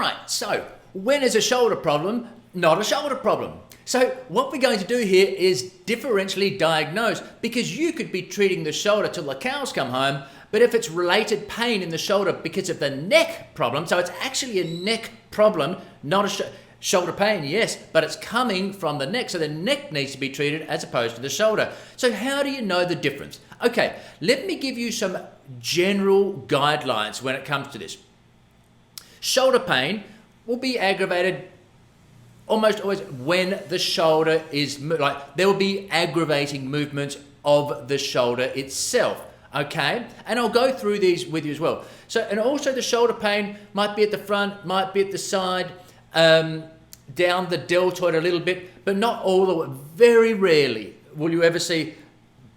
right, so when is a shoulder problem not a shoulder problem? So what we're going to do here is differentially diagnose, because you could be treating the shoulder till the cows come home, but if it's related pain in the shoulder because of the neck problem, so it's actually a neck problem, not a shoulder pain, yes, but it's coming from the neck, so the neck needs to be treated as opposed to the shoulder. So how do you know the difference? Okay, let me give you some general guidelines when it comes to this. Shoulder pain will be aggravated almost always when the shoulder is, like, there will be aggravating movements of the shoulder itself, okay? And I'll go through these with you as well. So, and also the shoulder pain might be at the front, might be at the side, down the deltoid a little bit, but not all the way. Very rarely will you ever see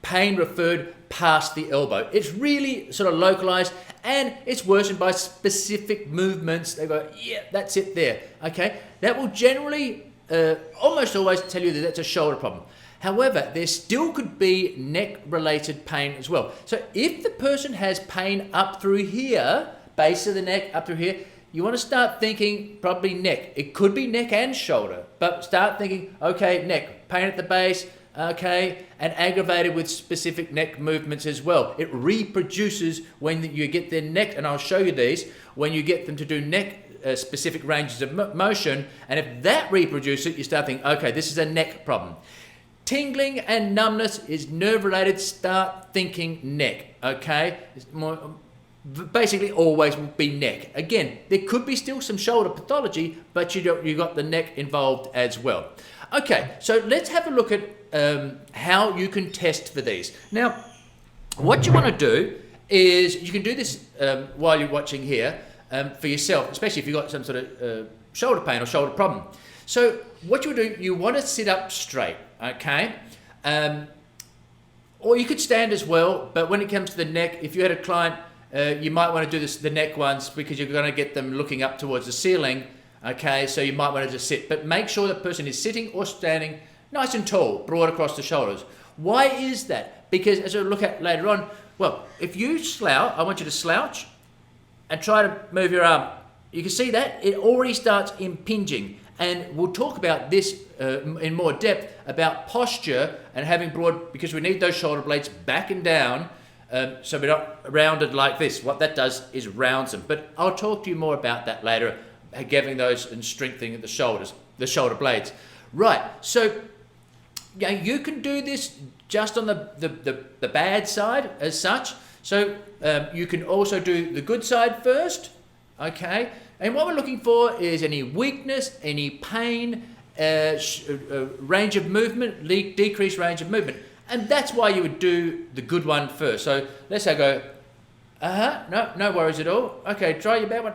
pain referred past the elbow. It's really sort of localized, and it's worsened by specific movements. They go, yeah, that's it there, okay? That will generally, almost always tell you that that's a shoulder problem. However, there still could be neck-related pain as well. So if the person has pain up through here, base of the neck, up through here, you want to start thinking probably neck. It could be neck and shoulder, but start thinking, okay, neck, pain at the base, okay, and aggravated with specific neck movements as well. It reproduces when you get their neck, and I'll show you these, when you get them to do neck specific ranges of motion, and if that reproduces, you start thinking, okay, this is a neck problem. Tingling and numbness is nerve related, start thinking neck, okay? It's more, basically always will be neck. Again, there could be still some shoulder pathology, but you got the neck involved as well. Okay, so let's have a look at how you can test for these. Now, what you want to do is, you can do this while you're watching here for yourself, especially if you've got some sort of shoulder pain or shoulder problem. So what you do, you want to sit up straight, okay? Or you could stand as well, but when it comes to the neck, if you had a client, you might want to do the neck ones because you're going to get them looking up towards the ceiling, okay? So you might want to just sit, but make sure the person is sitting or standing nice and tall, broad across the shoulders. Why is that? Because as we'll look at later on, well, if you slouch, I want you to slouch and try to move your arm. You can see that it already starts impinging, and we'll talk about this in more depth about posture and having broad, because we need those shoulder blades back and down, so we're not rounded like this. What that does is rounds them, but I'll talk to you more about that later, giving those and strengthening the shoulders, the shoulder blades. Right, so yeah, you can do this just on the bad side as such. So you can also do the good side first, okay? And what we're looking for is any weakness, any pain, range of movement, decreased range of movement. And that's why you would do the good one first. So let's say go, no worries at all. Okay, try your bad one.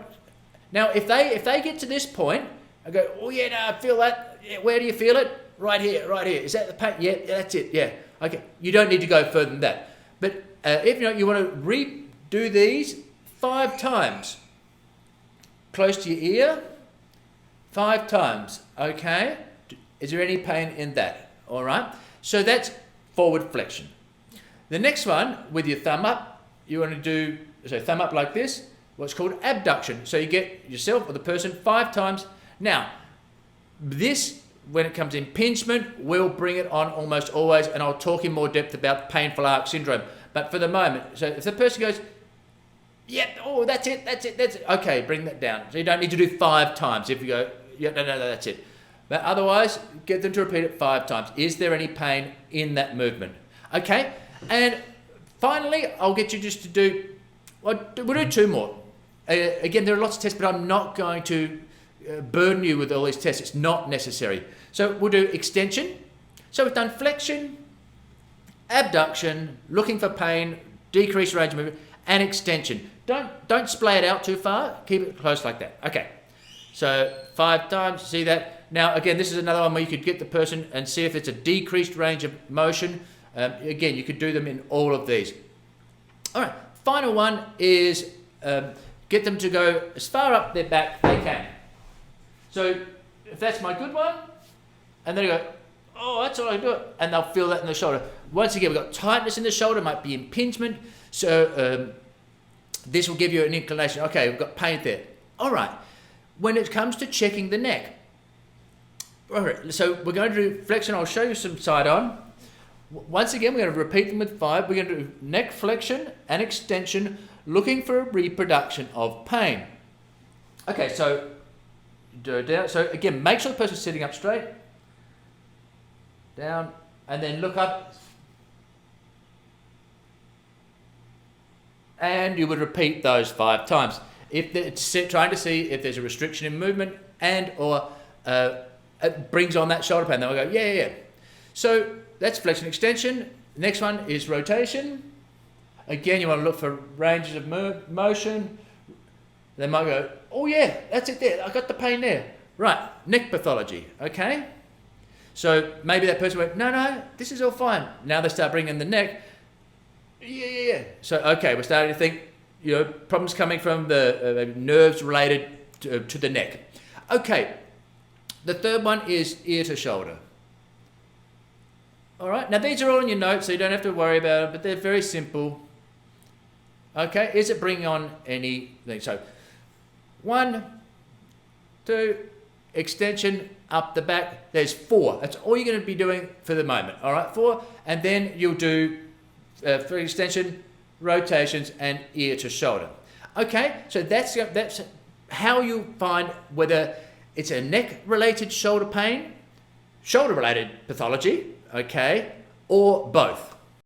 Now, if they get to this point, I go, oh yeah, no, I feel that. Where do you feel it? Right here. Is that the pain? Yeah, that's it, yeah. Okay, you don't need to go further than that. But if you want to redo these 5 times, close to your ear, 5 times, okay? Is there any pain in that? All right, so that's forward flexion. The next one, with your thumb up, you want to do, so thumb up like this, what's called abduction. So you get yourself or the person 5 times. Now, this, when it comes to impingement, we'll bring it on almost always, and I'll talk in more depth about painful arc syndrome. But for the moment, so if the person goes, yeah, oh, that's it, okay, bring that down. So you don't need to do 5 times. If you go, yeah, no, that's it. But otherwise, get them to repeat it 5 times. Is there any pain in that movement? Okay, and finally, I'll get you just to do, we'll do 2 more. Again, there are lots of tests, but I'm not going to burden you with all these tests. It's not necessary. So we'll do extension. So we've done flexion, abduction, looking for pain, decreased range of movement, and extension. Don't splay it out too far. Keep it close like that. Okay. So 5 times. See that? Now again, this is another one where you could get the person and see if it's a decreased range of motion. Again, you could do them in all of these. All right. Final one is get them to go as far up their back they can. So if that's my good one, and then you go, oh, that's all I do, and they'll feel that in the shoulder. Once again, we've got tightness in the shoulder, might be impingement. So this will give you an inclination. Okay, we've got pain there. All right. when it comes to checking the neck. All right, so we're going to do flexion. I'll show you some side on. Once again, we're going to repeat them with 5. We're going to do neck flexion and extension, looking for a reproduction of pain. Okay, so do it down. So again, make sure the person's sitting up straight, down, and then look up. And you would repeat those 5 times. If it's trying to see if there's a restriction in movement and or it brings on that shoulder pain, then we'll go, yeah. So that's flexion extension. Next one is rotation. Again, you want to look for ranges of motion. They might go, oh yeah, that's it there. I got the pain there. Right, neck pathology, okay? So maybe that person went, no, this is all fine. Now they start bringing the neck. Yeah. So, okay, we're starting to think, problems coming from the nerves related to the neck. Okay, the third one is ear to shoulder. All right, now these are all in your notes, so you don't have to worry about it, but they're very simple. Okay, is it bringing on anything? So, 1, 2, extension, up the back. There's 4. That's all you're going to be doing for the moment. All right, 4, and then you'll do for extension, rotations, and ear to shoulder. Okay, so that's how you find whether it's a neck-related shoulder pain, shoulder-related pathology, okay, or both.